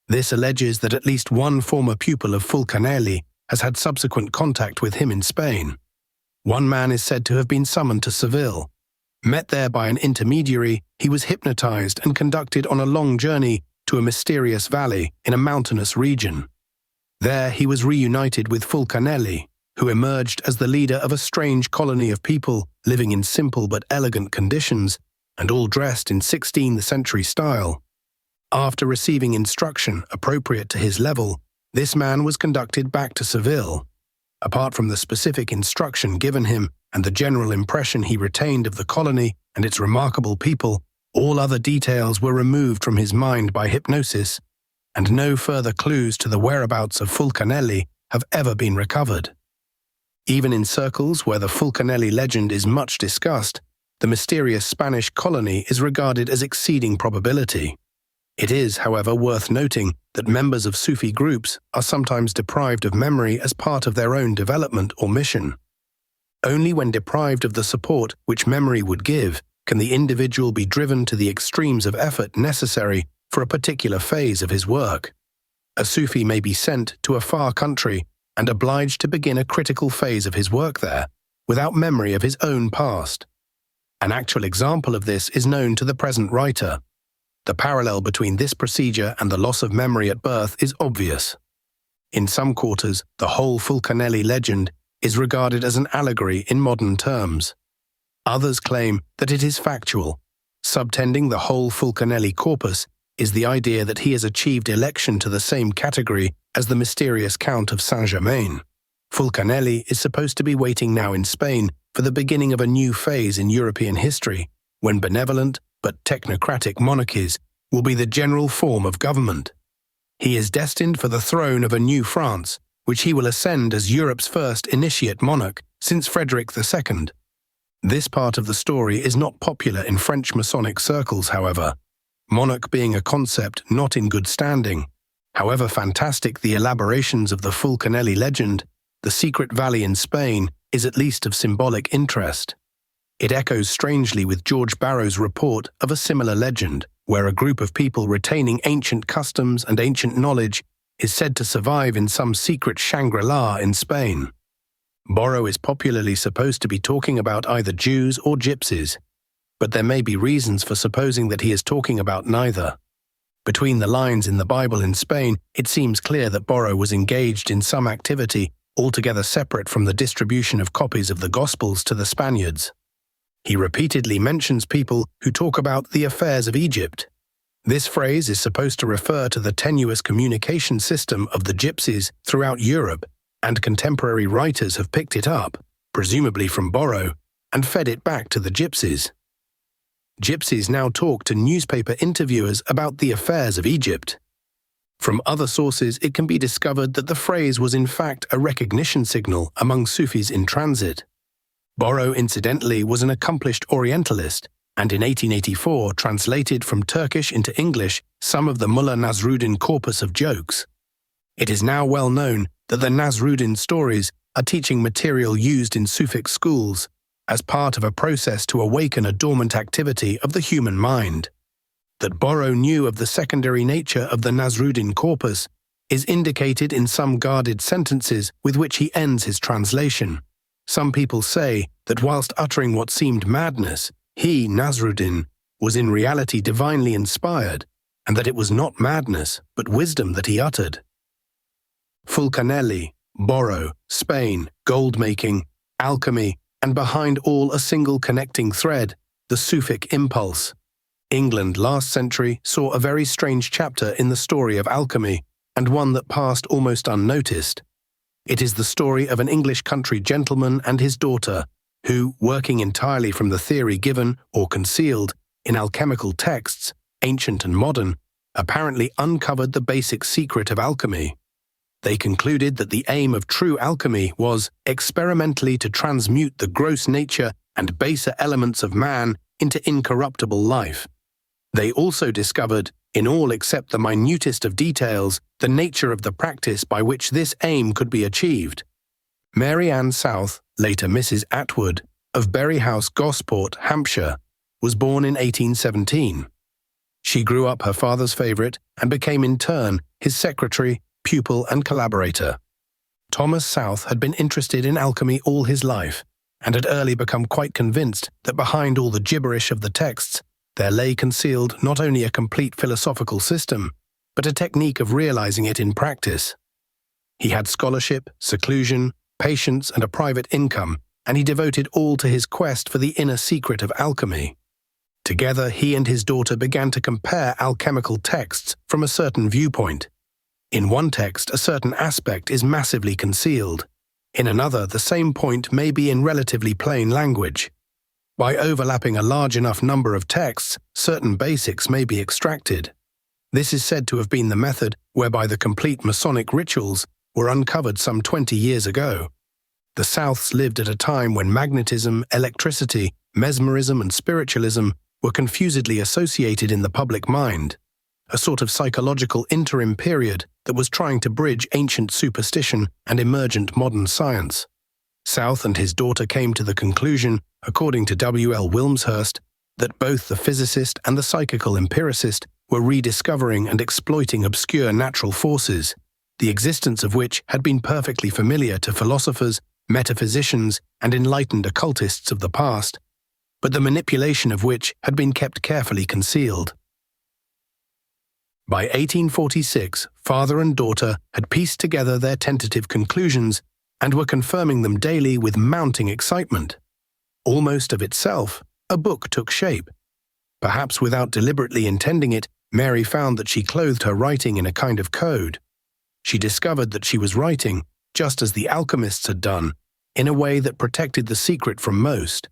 This alleges that at least one former pupil of Fulcanelli has had subsequent contact with him in Spain. One man is said to have been summoned to Seville. Met there by an intermediary, he was hypnotized and conducted on a long journey to a mysterious valley in a mountainous region. There he was reunited with Fulcanelli, who emerged as the leader of a strange colony of people living in simple but elegant conditions and all dressed in 16th century style. After receiving instruction appropriate to his level, this man was conducted back to Seville. Apart from the specific instruction given him and the general impression he retained of the colony and its remarkable people, all other details were removed from his mind by hypnosis, and no further clues to the whereabouts of Fulcanelli have ever been recovered. Even in circles where the Fulcanelli legend is much discussed, the mysterious Spanish colony is regarded as exceeding probability. It is, however, worth noting that members of Sufi groups are sometimes deprived of memory as part of their own development or mission. Only when deprived of the support which memory would give can the individual be driven to the extremes of effort necessary for a particular phase of his work. A Sufi may be sent to a far country and obliged to begin a critical phase of his work there, without memory of his own past. An actual example of this is known to the present writer. The parallel between this procedure and the loss of memory at birth is obvious. In some quarters, the whole Fulcanelli legend is regarded as an allegory in modern terms. Others claim that it is factual. Subtending the whole Fulcanelli corpus is the idea that he has achieved election to the same category as the mysterious Count of Saint-Germain. Fulcanelli is supposed to be waiting now in Spain for the beginning of a new phase in European history, when benevolent but technocratic monarchies will be the general form of government. He is destined for the throne of a new France, which he will ascend as Europe's first initiate monarch since Frederick II. This part of the story is not popular in French Masonic circles, however, monarch being a concept not in good standing. However fantastic the elaborations of the Fulcanelli legend, the secret valley in Spain is at least of symbolic interest. It echoes strangely with George Barrow's report of a similar legend, where a group of people retaining ancient customs and ancient knowledge is said to survive in some secret Shangri-La in Spain. Borrow is popularly supposed to be talking about either Jews or gypsies, but there may be reasons for supposing that he is talking about neither. Between the lines in the Bible in Spain, it seems clear that Borrow was engaged in some activity altogether separate from the distribution of copies of the Gospels to the Spaniards. He repeatedly mentions people who talk about the affairs of Egypt. This phrase is supposed to refer to the tenuous communication system of the gypsies throughout Europe, and contemporary writers have picked it up, presumably from Borrow, and fed it back to the gypsies. Gypsies now talk to newspaper interviewers about the affairs of Egypt. From other sources, it can be discovered that the phrase was in fact a recognition signal among Sufis in transit. Borrow, incidentally, was an accomplished Orientalist, and in 1884 translated from Turkish into English some of the Mullah Nasruddin corpus of jokes. It is now well known that the Nasruddin stories are teaching material used in Sufic schools as part of a process to awaken a dormant activity of the human mind. That Borrow knew of the secondary nature of the Nasruddin corpus is indicated in some guarded sentences with which he ends his translation. Some people say that whilst uttering what seemed madness, he, Nasruddin, was in reality divinely inspired, and that it was not madness, but wisdom that he uttered. Fulcanelli, Borrow, Spain, gold-making, alchemy, and behind all a single connecting thread, the Sufic impulse. England last century saw a very strange chapter in the story of alchemy, and one that passed almost unnoticed. It is the story of an English country gentleman and his daughter, who, working entirely from the theory given or concealed in alchemical texts, ancient and modern, apparently uncovered the basic secret of alchemy. They concluded that the aim of true alchemy was experimentally to transmute the gross nature and baser elements of man into incorruptible life. They also discovered, in all except the minutest of details, the nature of the practice by which this aim could be achieved. Mary Ann South, later Mrs. Atwood, of Berry House, Gosport, Hampshire, was born in 1817. She grew up her father's favourite and became in turn his secretary, pupil and collaborator. Thomas South had been interested in alchemy all his life, and had early become quite convinced that behind all the gibberish of the texts there lay concealed not only a complete philosophical system, but a technique of realizing it in practice. He had scholarship, seclusion, patience, and a private income, and he devoted all to his quest for the inner secret of alchemy. Together, he and his daughter began to compare alchemical texts from a certain viewpoint. In one text, a certain aspect is massively concealed. In another, the same point may be in relatively plain language. By overlapping a large enough number of texts, certain basics may be extracted. This is said to have been the method whereby the complete Masonic rituals were uncovered some 20 years ago. The Souths lived at a time when magnetism, electricity, mesmerism, and spiritualism were confusedly associated in the public mind, a sort of psychological interim period that was trying to bridge ancient superstition and emergent modern science. South and his daughter came to the conclusion, according to W.L. Wilmshurst, that both the physicist and the psychical empiricist were rediscovering and exploiting obscure natural forces, the existence of which had been perfectly familiar to philosophers, metaphysicians, and enlightened occultists of the past, but the manipulation of which had been kept carefully concealed. By 1846, father and daughter had pieced together their tentative conclusions and were confirming them daily with mounting excitement. Almost of itself, a book took shape. Perhaps without deliberately intending it, Mary found that she clothed her writing in a kind of code. She discovered that she was writing, just as the alchemists had done, in a way that protected the secret from most,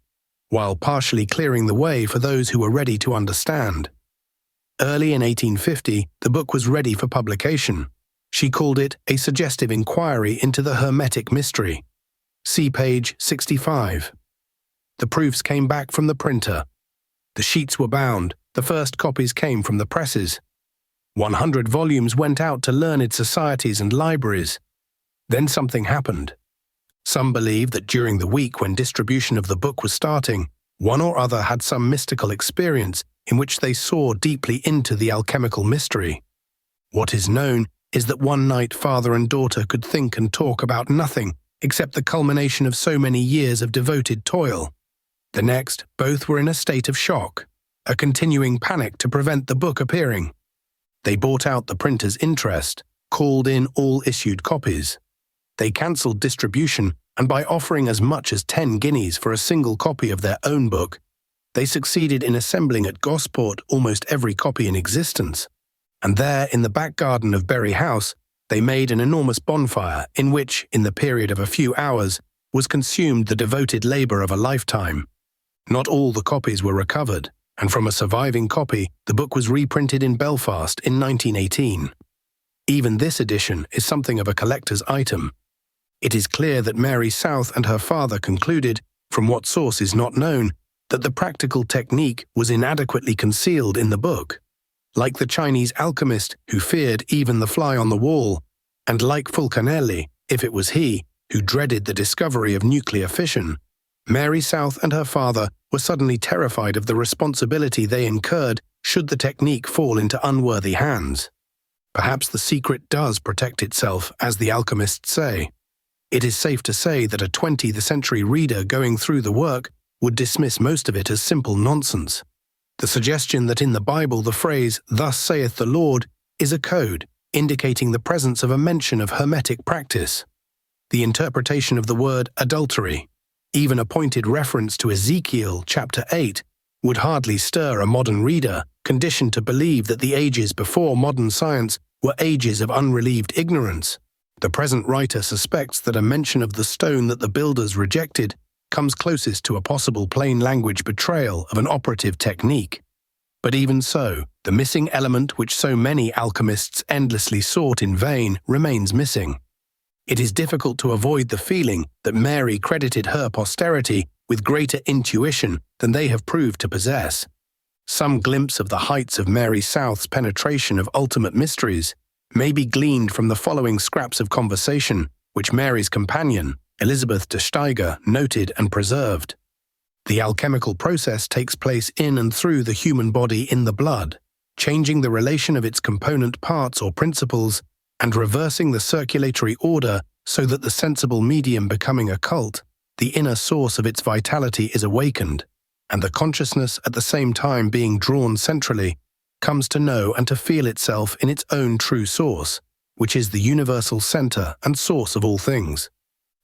while partially clearing the way for those who were ready to understand. Early in 1850, the book was ready for publication. She called it A Suggestive Inquiry into the Hermetic Mystery. See page 65. The proofs came back from the printer. The sheets were bound, the first copies came from the presses. 100 volumes went out to learned societies and libraries. Then something happened. Some believe that during the week when distribution of the book was starting, one or other had some mystical experience in which they saw deeply into the alchemical mystery. What is known is that one night father and daughter could think and talk about nothing except the culmination of so many years of devoted toil. The next, both were in a state of shock, a continuing panic to prevent the book appearing. They bought out the printer's interest, called in all issued copies. They cancelled distribution, and by offering as much as 10 guineas for a single copy of their own book, they succeeded in assembling at Gosport almost every copy in existence. And there, in the back garden of Bury House, they made an enormous bonfire in which, in the period of a few hours, was consumed the devoted labour of a lifetime. Not all the copies were recovered, and from a surviving copy, the book was reprinted in Belfast in 1918. Even this edition is something of a collector's item. It is clear that Mary South and her father concluded, from what source is not known, that the practical technique was inadequately concealed in the book. Like the Chinese alchemist who feared even the fly on the wall, and like Fulcanelli, if it was he, who dreaded the discovery of nuclear fission, Mary South and her father were suddenly terrified of the responsibility they incurred should the technique fall into unworthy hands. Perhaps the secret does protect itself, as the alchemists say. It is safe to say that a 20th century reader going through the work would dismiss most of it as simple nonsense. The suggestion that in the Bible the phrase, "Thus saith the Lord," is a code, indicating the presence of a mention of hermetic practice. The interpretation of the word adultery, even a pointed reference to Ezekiel chapter 8, would hardly stir a modern reader conditioned to believe that the ages before modern science were ages of unrelieved ignorance. The present writer suspects that a mention of the stone that the builders rejected comes closest to a possible plain language betrayal of an operative technique. But even so, the missing element which so many alchemists endlessly sought in vain remains missing. It is difficult to avoid the feeling that Mary credited her posterity with greater intuition than they have proved to possess. Some glimpse of the heights of Mary South's penetration of ultimate mysteries may be gleaned from the following scraps of conversation which Mary's companion, Elizabeth de Steiger, noted and preserved. The alchemical process takes place in and through the human body in the blood, changing the relation of its component parts or principles and reversing the circulatory order so that the sensible medium becoming occult, the inner source of its vitality is awakened, and the consciousness at the same time being drawn centrally, comes to know and to feel itself in its own true source, which is the universal center and source of all things.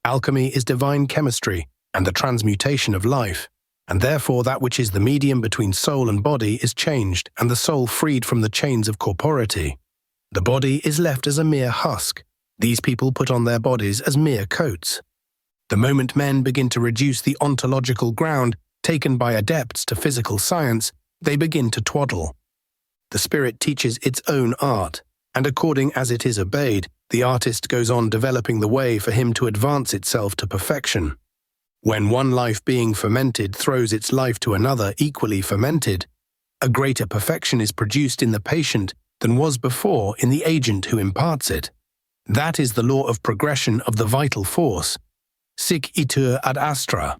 Alchemy is divine chemistry and the transmutation of life, and therefore that which is the medium between soul and body is changed and the soul freed from the chains of corpority. The body is left as a mere husk. These people put on their bodies as mere coats. The moment men begin to reduce the ontological ground taken by adepts to physical science, they begin to twaddle. The spirit teaches its own art, and according as it is obeyed, the artist goes on developing the way for him to advance itself to perfection. When one life being fermented throws its life to another equally fermented, a greater perfection is produced in the patient than was before in the agent who imparts it. That is the law of progression of the vital force. Sic itur ad astra.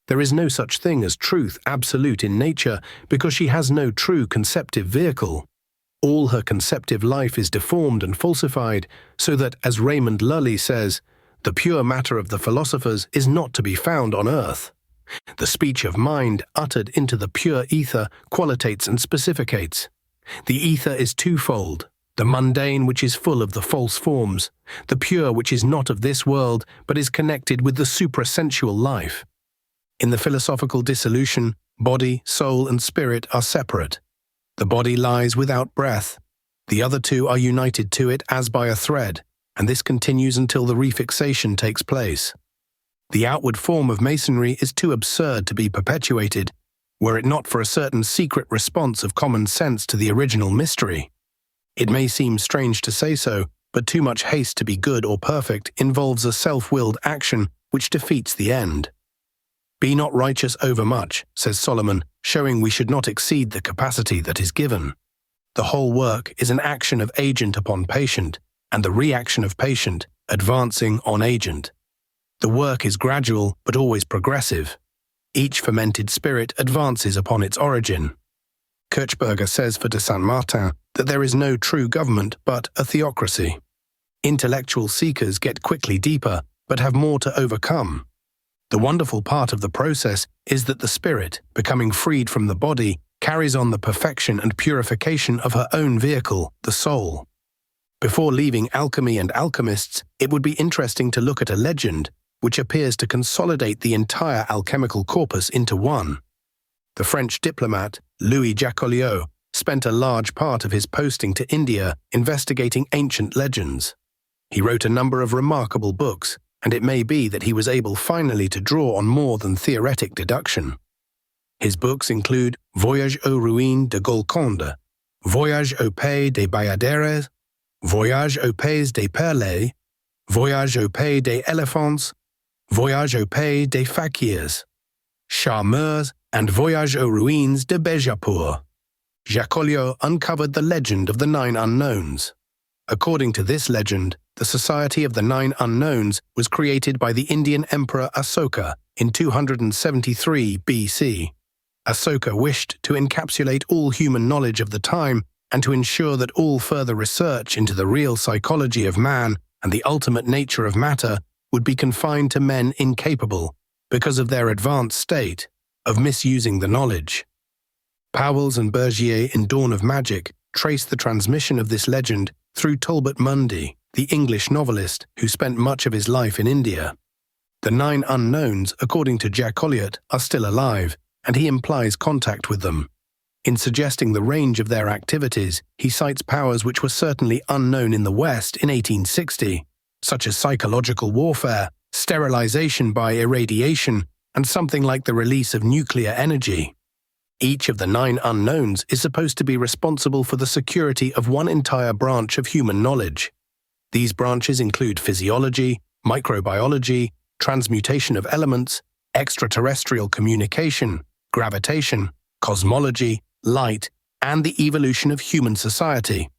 There is no such thing as truth absolute in nature because she has no true conceptive vehicle. All her conceptive life is deformed and falsified, so that, as Raymond Lully says, the pure matter of the philosophers is not to be found on earth. The speech of mind uttered into the pure ether qualitates and specificates. The ether is twofold, the mundane which is full of the false forms, the pure which is not of this world but is connected with the suprasensual life. In the philosophical dissolution, body, soul, and spirit are separate. The body lies without breath. The other two are united to it as by a thread, and this continues until the refixation takes place. The outward form of masonry is too absurd to be perpetuated, were it not for a certain secret response of common sense to the original mystery. It may seem strange to say so, but too much haste to be good or perfect involves a self-willed action which defeats the end. Be not righteous overmuch, says Solomon, showing we should not exceed the capacity that is given. The whole work is an action of agent upon patient, and the reaction of patient advancing on agent. The work is gradual but always progressive. Each fermented spirit advances upon its origin. Kirchberger says for de Saint-Martin that there is no true government but a theocracy. Intellectual seekers get quickly deeper but have more to overcome. The wonderful part of the process is that the spirit, becoming freed from the body, carries on the perfection and purification of her own vehicle, the soul. Before leaving alchemy and alchemists, it would be interesting to look at a legend which appears to consolidate the entire alchemical corpus into one. The French diplomat, Louis Jacoliot, spent a large part of his posting to India investigating ancient legends. He wrote a number of remarkable books, and it may be that he was able finally to draw on more than theoretic deduction. His books include Voyage aux ruines de Golconde, Voyage au pays des Bayadères, Voyage au pays des Perles, Voyage au pays des éléphants, Voyage au pays des fakirs, Charmeurs, and Voyage aux ruines de Bijapur. Jacoliot uncovered the legend of the 9 unknowns. According to this legend, the Society of the 9 Unknowns was created by the Indian Emperor Asoka in 273 BC. Asoka wished to encapsulate all human knowledge of the time and to ensure that all further research into the real psychology of man and the ultimate nature of matter would be confined to men incapable, because of their advanced state, of misusing the knowledge. Pauwels and Bergier in Dawn of Magic trace the transmission of this legend through Talbot Mundy, the English novelist who spent much of his life in India. The 9 unknowns, according to Jacoliot, are still alive, and he implies contact with them. In suggesting the range of their activities, he cites powers which were certainly unknown in the West in 1860, such as psychological warfare, sterilization by irradiation, and something like the release of nuclear energy. Each of the 9 unknowns is supposed to be responsible for the security of one entire branch of human knowledge. These branches include physiology, microbiology, transmutation of elements, extraterrestrial communication, gravitation, cosmology, light, and the evolution of human society.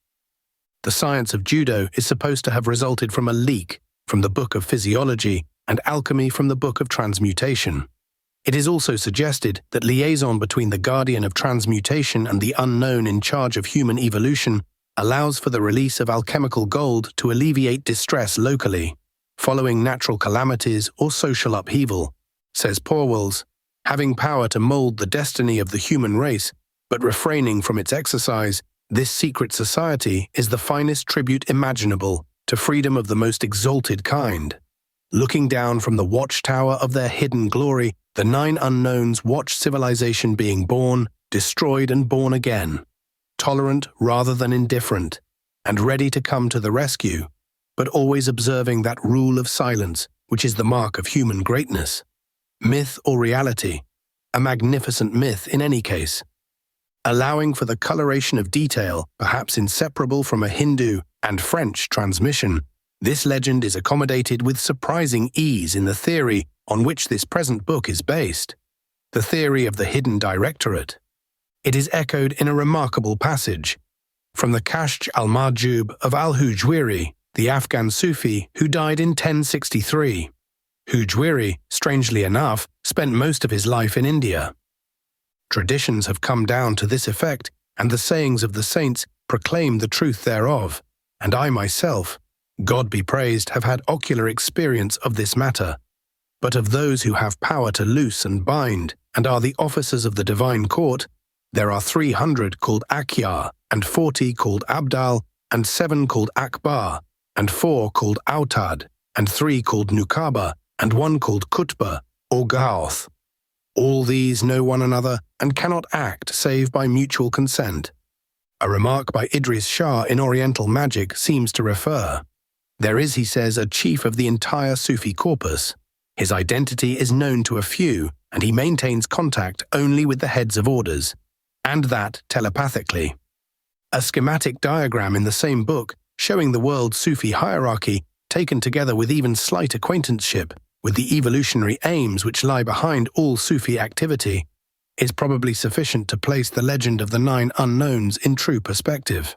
The science of judo is supposed to have resulted from a leak from the Book of Physiology and alchemy from the Book of Transmutation. It is also suggested that liaison between the guardian of transmutation and the unknown in charge of human evolution allows for the release of alchemical gold to alleviate distress locally, following natural calamities or social upheaval, says Pauwels. Having power to mold the destiny of the human race, but refraining from its exercise, this secret society is the finest tribute imaginable to freedom of the most exalted kind. Looking down from the watchtower of their hidden glory, the 9 unknowns watch civilization being born, destroyed, and born again, tolerant rather than indifferent, and ready to come to the rescue, but always observing that rule of silence which is the mark of human greatness. Myth or reality, a magnificent myth in any case. Allowing for the coloration of detail, perhaps inseparable from a Hindu and French transmission, this legend is accommodated with surprising ease in the theory on which this present book is based, the theory of the hidden directorate. It is echoed in a remarkable passage from the Kashf al-Mahjub of al-Hujwiri, the Afghan Sufi who died in 1063. Hujwiri, strangely enough, spent most of his life in India. Traditions have come down to this effect, and the sayings of the saints proclaim the truth thereof, and I myself, God be praised, have had ocular experience of this matter. But of those who have power to loose and bind, and are the officers of the divine court, There are 300 called Akyar, and 40 called Abdal, and 7 called Akbar, and 4 called Autad, and 3 called Nukaba, and 1 called Kutba, or Gauth. All these know one another and cannot act save by mutual consent. A remark by Idries Shah in Oriental Magic seems to refer. There is, he says, a chief of the entire Sufi corpus. His identity is known to a few, and he maintains contact only with the heads of orders, and that telepathically. A schematic diagram in the same book, showing the world's Sufi hierarchy, taken together with even slight acquaintanceship with the evolutionary aims which lie behind all Sufi activity, is probably sufficient to place the legend of the 9 unknowns in true perspective.